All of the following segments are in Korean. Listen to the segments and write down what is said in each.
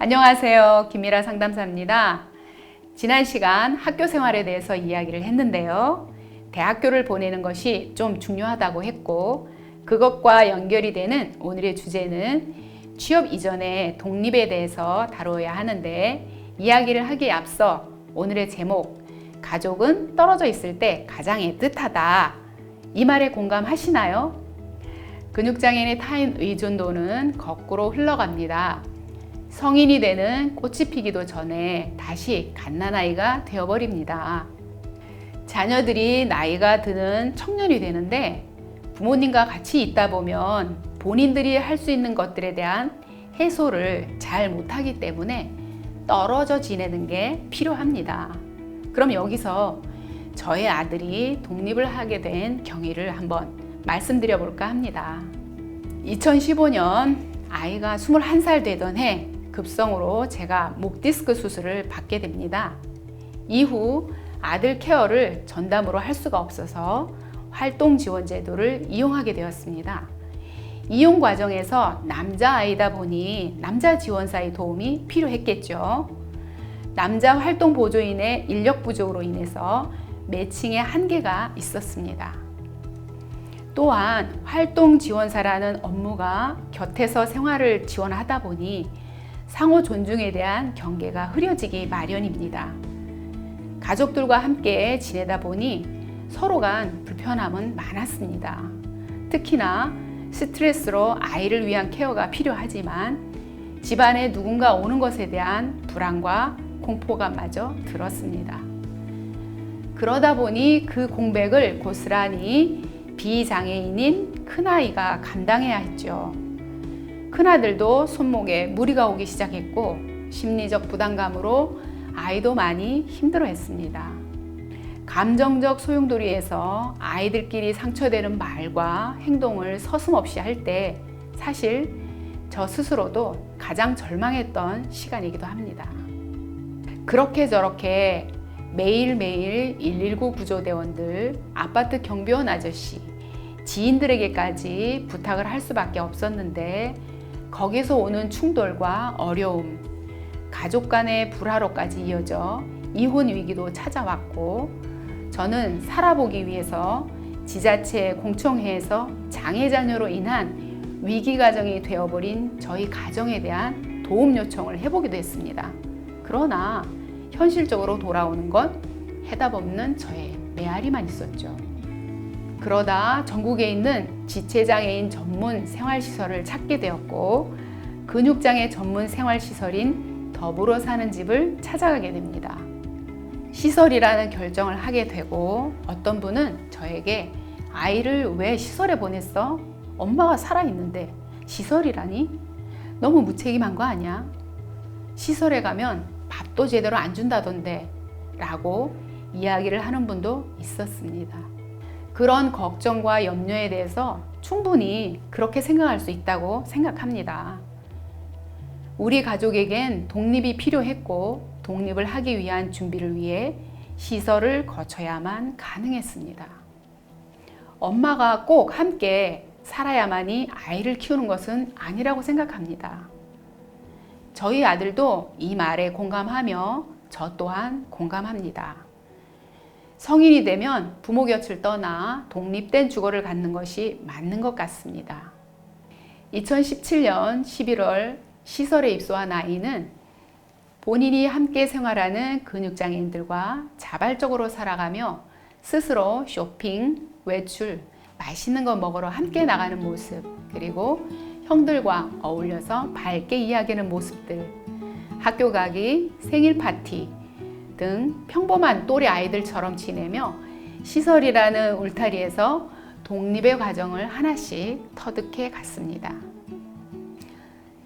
안녕하세요. 김미라 상담사입니다. 지난 시간 학교 생활에 대해서 이야기를 했는데요. 대학교를 보내는 것이 좀 중요하다고 했고, 그것과 연결이 되는 오늘의 주제는 취업 이전에 독립에 대해서 다루어야 하는데, 이야기를 하기에 앞서 오늘의 제목, 가족은 떨어져 있을 때 가장 애틋하다. 이 말에 공감하시나요? 근육장애인의 타인 의존도는 거꾸로 흘러갑니다. 성인이 되는 꽃이 피기도 전에 다시 갓난아이가 되어버립니다. 자녀들이 나이가 드는 청년이 되는데 부모님과 같이 있다 보면 본인들이 할 수 있는 것들에 대한 해소를 잘 못하기 때문에 떨어져 지내는 게 필요합니다. 그럼 여기서 저의 아들이 독립을 하게 된 경위를 한번 말씀드려 볼까 합니다. 2015년 아이가 21살 되던 해 급성으로 제가 목 디스크 수술을 받게 됩니다. 이후 아들 케어를 전담으로 할 수가 없어서 활동 지원 제도를 이용하게 되었습니다. 이용 과정에서 남자아이다 보니 남자 지원사의 도움이 필요했겠죠. 남자 활동 보조인의 인력 부족으로 인해서 매칭의 한계가 있었습니다. 또한 활동 지원사라는 업무가 곁에서 생활을 지원하다 보니 상호 존중에 대한 경계가 흐려지기 마련입니다. 가족들과 함께 지내다 보니 서로 간 불편함은 많았습니다. 특히나 스트레스로 아이를 위한 케어가 필요하지만 집안에 누군가 오는 것에 대한 불안과 공포감마저 들었습니다. 그러다 보니 그 공백을 고스란히 비장애인인 큰아이가 감당해야 했죠. 큰아들도 손목에 무리가 오기 시작했고 심리적 부담감으로 아이도 많이 힘들어했습니다. 감정적 소용돌이에서 아이들끼리 상처되는 말과 행동을 서슴없이 할 때 사실 저 스스로도 가장 절망했던 시간이기도 합니다. 그렇게 저렇게 매일매일 119 구조대원들, 아파트 경비원 아저씨, 지인들에게까지 부탁을 할 수밖에 없었는데 거기서 오는 충돌과 어려움, 가족 간의 불화로까지 이어져 이혼 위기도 찾아왔고 저는 살아보기 위해서 지자체 공청회에서 장애 자녀로 인한 위기 가정이 되어버린 저희 가정에 대한 도움 요청을 해보기도 했습니다. 그러나 현실적으로 돌아오는 건 해답 없는 저의 메아리만 있었죠. 그러다 전국에 있는 지체장애인 전문 생활시설을 찾게 되었고 근육장애 전문 생활시설인 더불어 사는 집을 찾아가게 됩니다. 시설이라는 결정을 하게 되고 어떤 분은 저에게 아이를 왜 시설에 보냈어? 엄마가 살아있는데 시설이라니? 너무 무책임한 거 아니야? 시설에 가면 밥도 제대로 안 준다던데 라고 이야기를 하는 분도 있었습니다. 그런 걱정과 염려에 대해서 충분히 그렇게 생각할 수 있다고 생각합니다. 우리 가족에겐 독립이 필요했고 독립을 하기 위한 준비를 위해 시설을 거쳐야만 가능했습니다. 엄마가 꼭 함께 살아야만이 아이를 키우는 것은 아니라고 생각합니다. 저희 아들도 이 말에 공감하며 저 또한 공감합니다. 성인이 되면 부모 곁을 떠나 독립된 주거를 갖는 것이 맞는 것 같습니다. 2017년 11월 시설에 입소한 아이는 본인이 함께 생활하는 근육장애인들과 자발적으로 살아가며 스스로 쇼핑, 외출, 맛있는 거 먹으러 함께 나가는 모습, 그리고 형들과 어울려서 밝게 이야기하는 모습들, 학교 가기, 생일 파티 등 평범한 또래 아이들처럼 지내며 시설이라는 울타리에서 독립의 과정을 하나씩 터득해 갔습니다.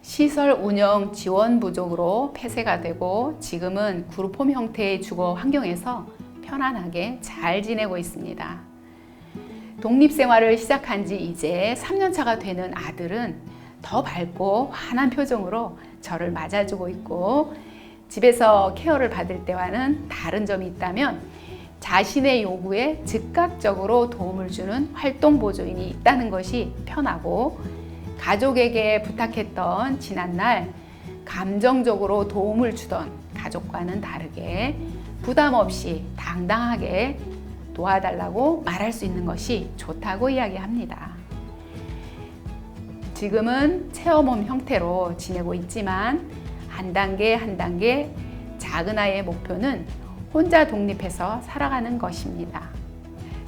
시설 운영 지원 부족으로 폐쇄가 되고 지금은 그룹홈 형태의 주거 환경에서 편안하게 잘 지내고 있습니다. 독립생활을 시작한 지 이제 3년 차가 되는 아들은 더 밝고 환한 표정으로 저를 맞아주고 있고 집에서 케어를 받을 때와는 다른 점이 있다면 자신의 요구에 즉각적으로 도움을 주는 활동 보조인이 있다는 것이 편하고 가족에게 부탁했던 지난날 감정적으로 도움을 주던 가족과는 다르게 부담 없이 당당하게 도와달라고 말할 수 있는 것이 좋다고 이야기합니다. 지금은 체험홈 형태로 지내고 있지만 한 단계 한 단계 작은 아이의 목표는 혼자 독립해서 살아가는 것입니다.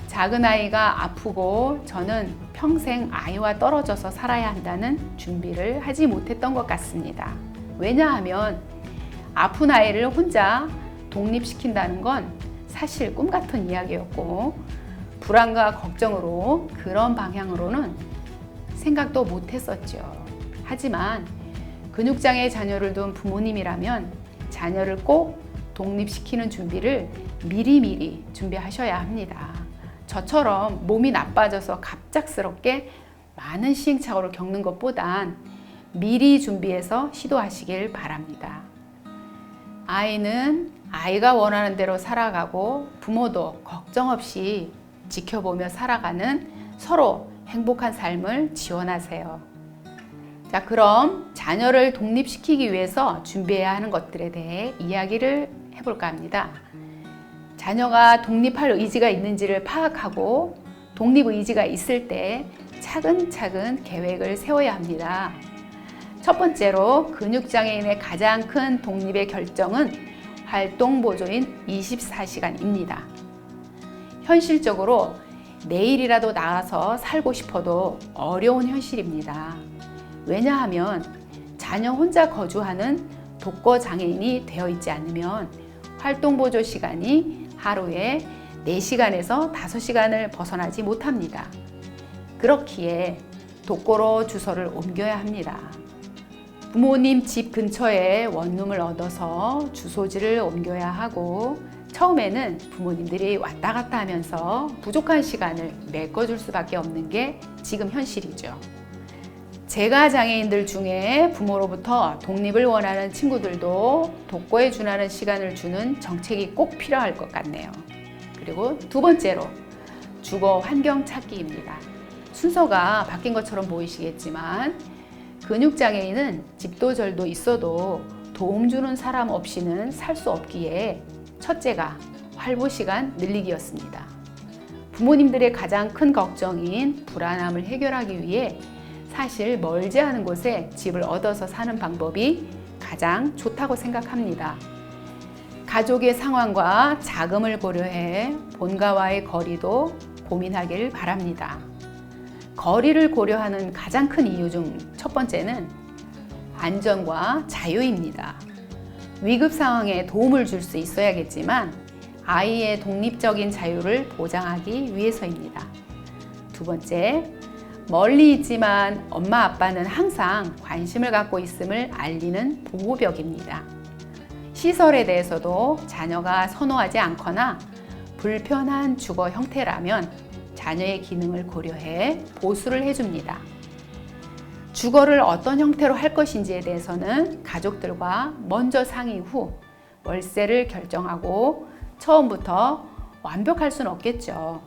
작은 아이가 아프고 저는 평생 아이와 떨어져서 살아야 한다는 준비를 하지 못했던 것 같습니다. 왜냐하면 아픈 아이를 혼자 독립시킨다는 건 사실 꿈 같은 이야기였고 불안과 걱정으로 그런 방향으로는 생각도 못했었죠. 하지만 근육장애 자녀를 둔 부모님이라면 자녀를 꼭 독립시키는 준비를 미리미리 준비하셔야 합니다. 저처럼 몸이 나빠져서 갑작스럽게 많은 시행착오를 겪는 것보단 미리 준비해서 시도하시길 바랍니다. 아이는 아이가 원하는 대로 살아가고 부모도 걱정 없이 지켜보며 살아가는 서로 행복한 삶을 지원하세요. 자, 그럼 자녀를 독립시키기 위해서 준비해야 하는 것들에 대해 이야기를 해볼까 합니다. 자녀가 독립할 의지가 있는지를 파악하고 독립 의지가 있을 때 차근차근 계획을 세워야 합니다. 첫 번째로 근육장애인의 가장 큰 독립의 결정은 활동보조인 24시간입니다. 현실적으로 내일이라도 나가서 살고 싶어도 어려운 현실입니다. 왜냐하면 자녀 혼자 거주하는 독거장애인이 되어 있지 않으면 활동보조 시간이 하루에 4시간에서 5시간을 벗어나지 못합니다. 그렇기에 독거로 주소를 옮겨야 합니다. 부모님 집 근처에 원룸을 얻어서 주소지를 옮겨야 하고 처음에는 부모님들이 왔다 갔다 하면서 부족한 시간을 메꿔줄 수밖에 없는 게 지금 현실이죠. 재가 장애인들 중에 부모로부터 독립을 원하는 친구들도 독거에 준하는 시간을 주는 정책이 꼭 필요할 것 같네요. 그리고 두 번째로 주거 환경 찾기입니다. 순서가 바뀐 것처럼 보이시겠지만 근육장애인은 집도 절도 있어도 도움 주는 사람 없이는 살 수 없기에 첫째가 활보 시간 늘리기였습니다. 부모님들의 가장 큰 걱정인 불안함을 해결하기 위해 사실 멀지 않은 곳에 집을 얻어서 사는 방법이 가장 좋다고 생각합니다. 가족의 상황과 자금을 고려해 본가와의 거리도 고민하길 바랍니다. 거리를 고려하는 가장 큰 이유 중 첫 번째는 안전과 자유입니다. 위급 상황에 도움을 줄 수 있어야겠지만 아이의 독립적인 자유를 보장하기 위해서입니다. 두 번째, 멀리 있지만 엄마 아빠는 항상 관심을 갖고 있음을 알리는 보호벽입니다. 시설에 대해서도 자녀가 선호하지 않거나 불편한 주거 형태라면 자녀의 기능을 고려해 보수를 해줍니다. 주거를 어떤 형태로 할 것인지에 대해서는 가족들과 먼저 상의 후 월세를 결정하고 처음부터 완벽할 수는 없겠죠.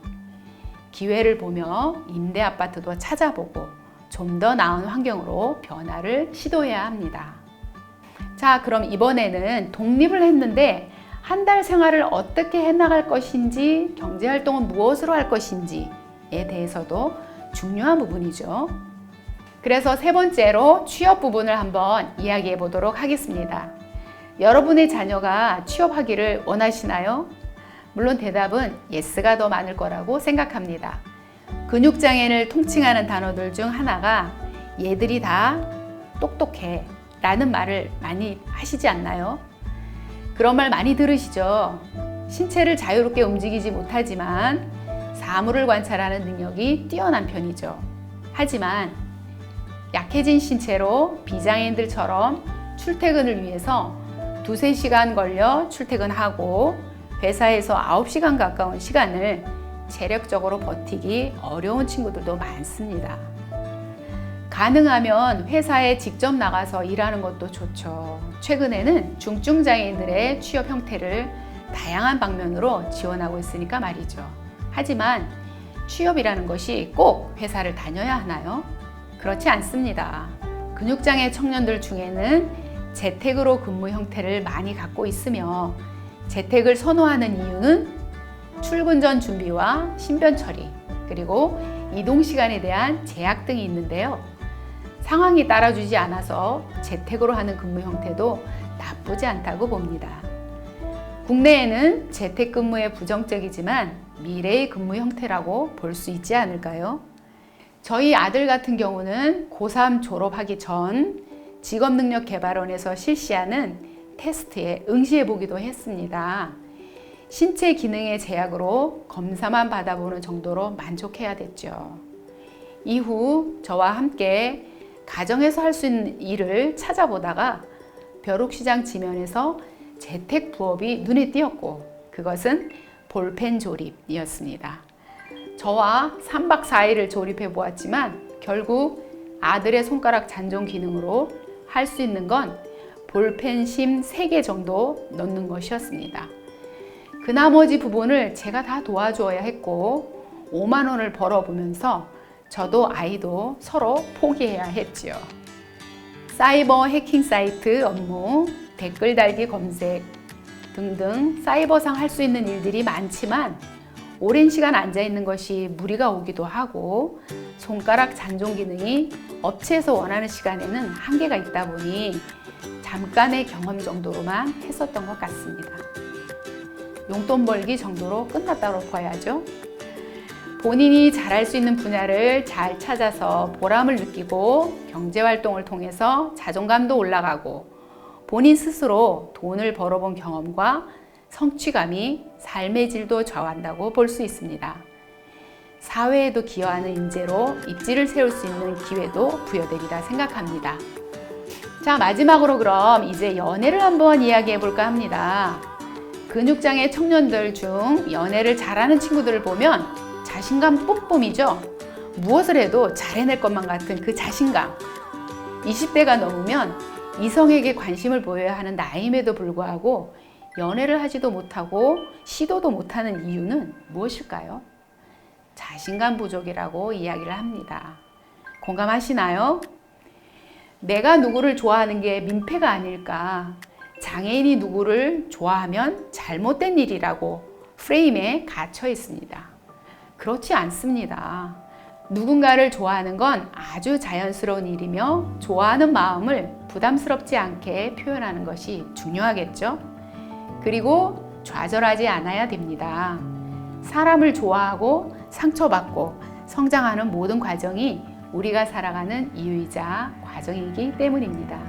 기회를 보며 임대 아파트도 찾아보고 좀 더 나은 환경으로 변화를 시도해야 합니다. 자, 그럼 이번에는 독립을 했는데 한 달 생활을 어떻게 해나갈 것인지, 경제활동은 무엇으로 할 것인지에 대해서도 중요한 부분이죠. 그래서 세 번째로 취업 부분을 한번 이야기해 보도록 하겠습니다. 여러분의 자녀가 취업하기를 원하시나요? 물론 대답은 예스가 더 많을 거라고 생각합니다. 근육장애를 통칭하는 단어들 중 하나가 얘들이 다 똑똑해 라는 말을 많이 하시지 않나요? 그런 말 많이 들으시죠? 신체를 자유롭게 움직이지 못하지만 사물을 관찰하는 능력이 뛰어난 편이죠. 하지만 약해진 신체로 비장애인들처럼 출퇴근을 위해서 2-3시간 걸려 출퇴근하고 회사에서 9시간 가까운 시간을 체력적으로 버티기 어려운 친구들도 많습니다. 가능하면 회사에 직접 나가서 일하는 것도 좋죠. 최근에는 중증장애인들의 취업 형태를 다양한 방면으로 지원하고 있으니까 말이죠. 하지만 취업이라는 것이 꼭 회사를 다녀야 하나요? 그렇지 않습니다. 근육장애 청년들 중에는 재택으로 근무 형태를 많이 갖고 있으며 재택을 선호하는 이유는 출근 전 준비와 신변 처리, 그리고 이동 시간에 대한 제약 등이 있는데요. 상황이 따라주지 않아서 재택으로 하는 근무 형태도 나쁘지 않다고 봅니다. 국내에는 재택근무에 부정적이지만 미래의 근무 형태라고 볼 수 있지 않을까요? 저희 아들 같은 경우는 고3 졸업하기 전 직업능력개발원에서 실시하는 테스트에 응시해 보기도 했습니다. 신체 기능의 제약으로 검사만 받아보는 정도로 만족해야 됐죠. 이후 저와 함께 가정에서 할 수 있는 일을 찾아보다가 벼룩시장 지면에서 재택 부업이 눈에 띄었고 그것은 볼펜 조립이었습니다. 저와 3박 4일을 조립해 보았지만 결국 아들의 손가락 잔존 기능으로 할 수 있는 건 볼펜 심 3개 정도 넣는 것이었습니다. 그 나머지 부분을 제가 다 도와주어야 했고 5만 원을 벌어보면서 저도 아이도 서로 포기해야 했지요. 사이버 해킹 사이트 업무, 댓글 달기 검색 등등 사이버상 할 수 있는 일들이 많지만 오랜 시간 앉아 있는 것이 무리가 오기도 하고 손가락 잔존 기능이 업체에서 원하는 시간에는 한계가 있다 보니 잠깐의 경험 정도로만 했었던 것 같습니다. 용돈 벌기 정도로 끝났다고 봐야죠. 본인이 잘할 수 있는 분야를 잘 찾아서 보람을 느끼고 경제활동을 통해서 자존감도 올라가고 본인 스스로 돈을 벌어본 경험과 성취감이 삶의 질도 좌우한다고 볼 수 있습니다. 사회에도 기여하는 인재로 입지를 세울 수 있는 기회도 부여되리라 생각합니다. 자, 마지막으로 그럼 이제 연애를 한번 이야기해 볼까 합니다. 근육장애 청년들 중 연애를 잘하는 친구들을 보면 자신감 뿜뿜이죠. 무엇을 해도 잘해낼 것만 같은 그 자신감. 20대가 넘으면 이성에게 관심을 보여야 하는 나이임에도 불구하고 연애를 하지도 못하고 시도도 못하는 이유는 무엇일까요? 자신감 부족이라고 이야기를 합니다. 공감하시나요? 내가 누구를 좋아하는 게 민폐가 아닐까? 장애인이 누구를 좋아하면 잘못된 일이라고 프레임에 갇혀 있습니다. 그렇지 않습니다. 누군가를 좋아하는 건 아주 자연스러운 일이며 좋아하는 마음을 부담스럽지 않게 표현하는 것이 중요하겠죠? 그리고 좌절하지 않아야 됩니다. 사람을 좋아하고 상처받고 성장하는 모든 과정이 우리가 살아가는 이유이자 과정이기 때문입니다.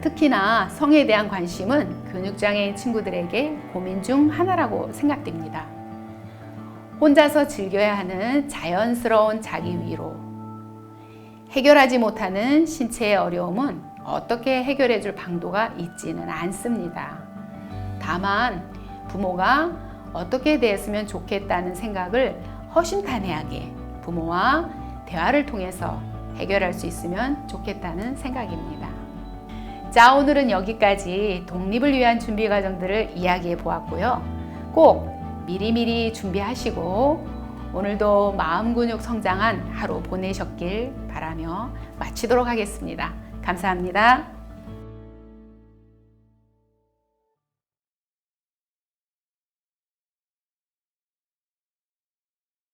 특히나 성에 대한 관심은 근육장애인 친구들에게 고민 중 하나라고 생각됩니다. 혼자서 즐겨야 하는 자연스러운 자기 위로. 해결하지 못하는 신체의 어려움은 어떻게 해결해 줄 방도가 있지는 않습니다. 다만 부모가 어떻게 대했으면 좋겠다는 생각을 허심탄회하게 부모와 대화를 통해서 해결할 수 있으면 좋겠다는 생각입니다. 자, 오늘은 여기까지 독립을 위한 준비 과정들을 이야기해 보았고요. 꼭 미리미리 준비하시고 오늘도 마음 근육 성장한 하루 보내셨길 바라며 마치도록 하겠습니다. 감사합니다.